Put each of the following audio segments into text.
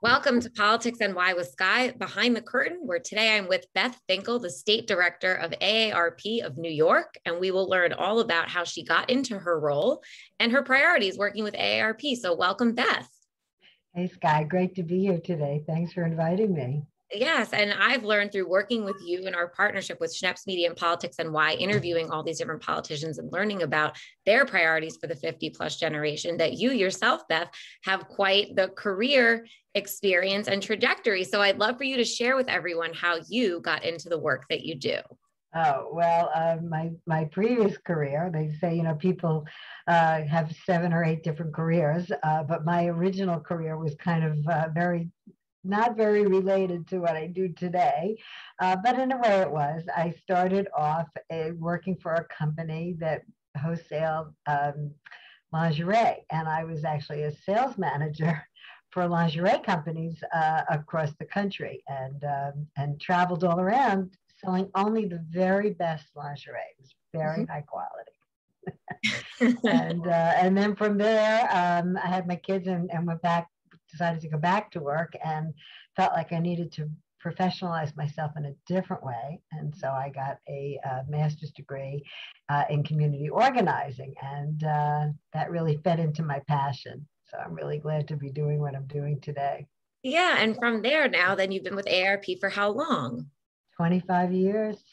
Welcome to Politics NY with Skye Behind the Curtain, where today I'm with Beth Finkel, the State Director of AARP of New York, and we will learn all about how she got into her role and her priorities working with AARP. So welcome, Beth. Hey, Skye, great to be here today. Thanks for inviting me. Yes, and I've learned through working with you in our partnership with Schneps Media and Politics NY, interviewing all these different politicians and learning about their priorities for the 50-plus generation, that you yourself, Beth, have quite the career experience and trajectory. So I'd love for you to share with everyone how you got into the work that you do. Oh, well, my previous career, they say, people have 7 or 8 different careers, but my original career was kind of not very related to what I do today, but in a way it was. I started off working for a company that wholesaled lingerie, and I was actually a sales manager for lingerie companies across the country, and traveled all around selling only the very best lingerie. It was very high quality. And then from there, I had my kids and went back, decided to go back to work, and felt like I needed to professionalize myself in a different way. And so I got a master's degree in community organizing, and that really fed into my passion. So I'm really glad to be doing what I'm doing today. Yeah, and from there now, then you've been with AARP for how long? 25 years,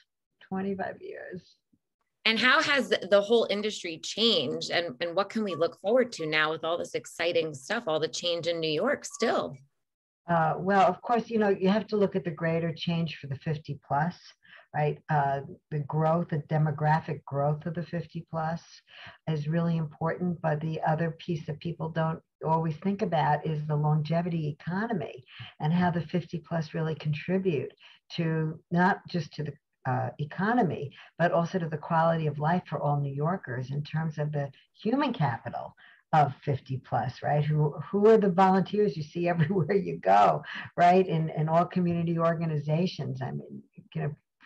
25 years. And how has the whole industry changed, and what can we look forward to now with all this exciting stuff, all the change in New York still? Well, of course, you have to look at the greater change for the 50 plus, right? The growth, the demographic growth of the 50 plus is really important. But the other piece that people don't always think about is the longevity economy, and how the 50 plus really contribute to not just to the economy, but also to the quality of life for all New Yorkers in terms of the human capital of 50 plus, right? Who are the volunteers you see everywhere you go, right? In all community organizations. I mean,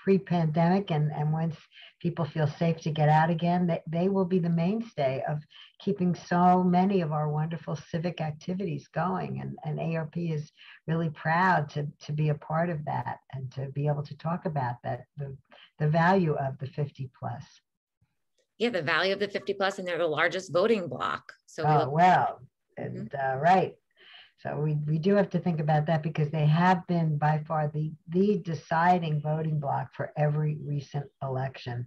pre-pandemic and once people feel safe to get out again, they will be the mainstay of keeping so many of our wonderful civic activities going. And AARP is really proud to be a part of that and to be able to talk about that, the value of the 50 plus. Yeah, the value of the 50 plus, and they're the largest voting bloc. So right. So we do have to think about that, because they have been by far the deciding voting bloc for every recent election.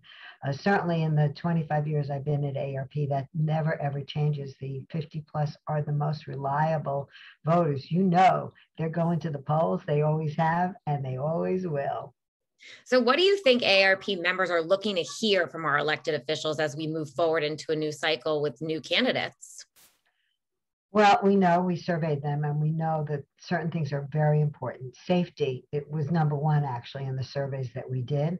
Certainly in the 25 years I've been at AARP, that never ever changes. The 50 plus are the most reliable voters. They're going to the polls. They always have, and they always will. So what do you think AARP members are looking to hear from our elected officials as we move forward into a new cycle with new candidates? Well, we surveyed them, and we know that certain things are very important. Safety, it was number one, actually, in the surveys that we did.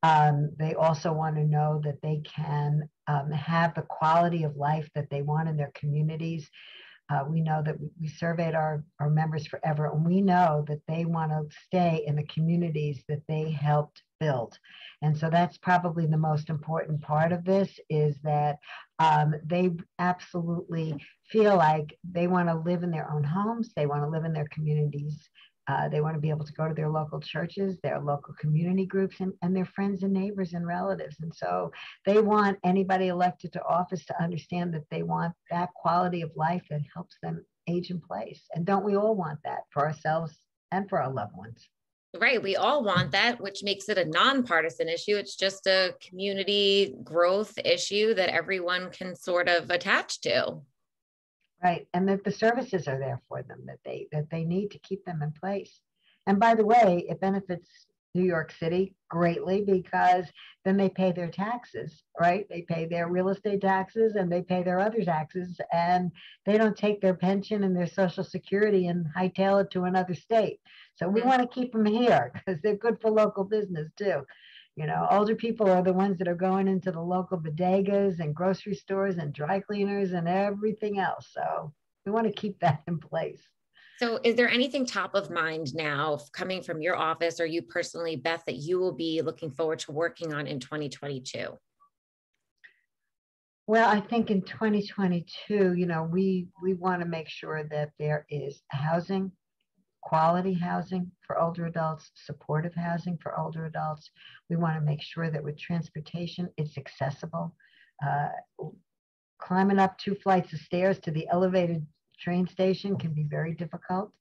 They also want to know that they can have the quality of life that they want in their communities. We know that we surveyed our members forever, and we know that they want to stay in the communities that they helped build. And so that's probably the most important part of this, is that they absolutely feel like they want to live in their own homes. They want to live in their communities. They want to be able to go to their local churches, their local community groups, and their friends and neighbors and relatives. And so they want anybody elected to office to understand that they want that quality of life that helps them age in place. And don't we all want that for ourselves and for our loved ones? Right. We all want that, which makes it a nonpartisan issue. It's just a community growth issue that everyone can sort of attach to. Right. And that the services are there for them, that they need to keep them in place. And by the way, it benefits New York City greatly, because then they pay their taxes, right? They pay their real estate taxes, and they pay their other taxes, and they don't take their pension and their Social Security and hightail it to another state. So we want to keep them here, because they're good for local business too. Older people are the ones that are going into the local bodegas and grocery stores and dry cleaners and everything else. So we want to keep that in place. So is there anything top of mind now coming from your office or you personally, Beth, that you will be looking forward to working on in 2022? Well, I think in 2022, we want to make sure that there is housing, quality housing for older adults, supportive housing for older adults. We want to make sure that with transportation, it's accessible. Climbing up 2 flights of stairs to the elevated train station can be very difficult.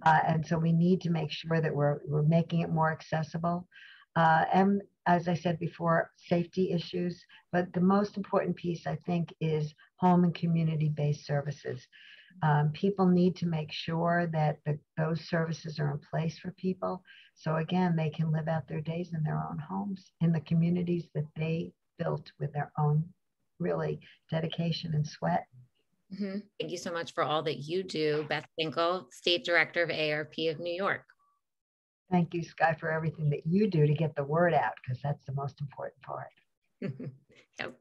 And so we need to make sure that we're making it more accessible. And as I said before, safety issues. But the most important piece, I think, is home and community-based services. People need to make sure that those services are in place for people. So again, they can live out their days in their own homes, in the communities that they built with their own really dedication and sweat. Mm-hmm. Thank you so much for all that you do, Beth Finkel, State Director of AARP of New York. Thank you, Skye, for everything that you do to get the word out, because that's the most important part. Yep.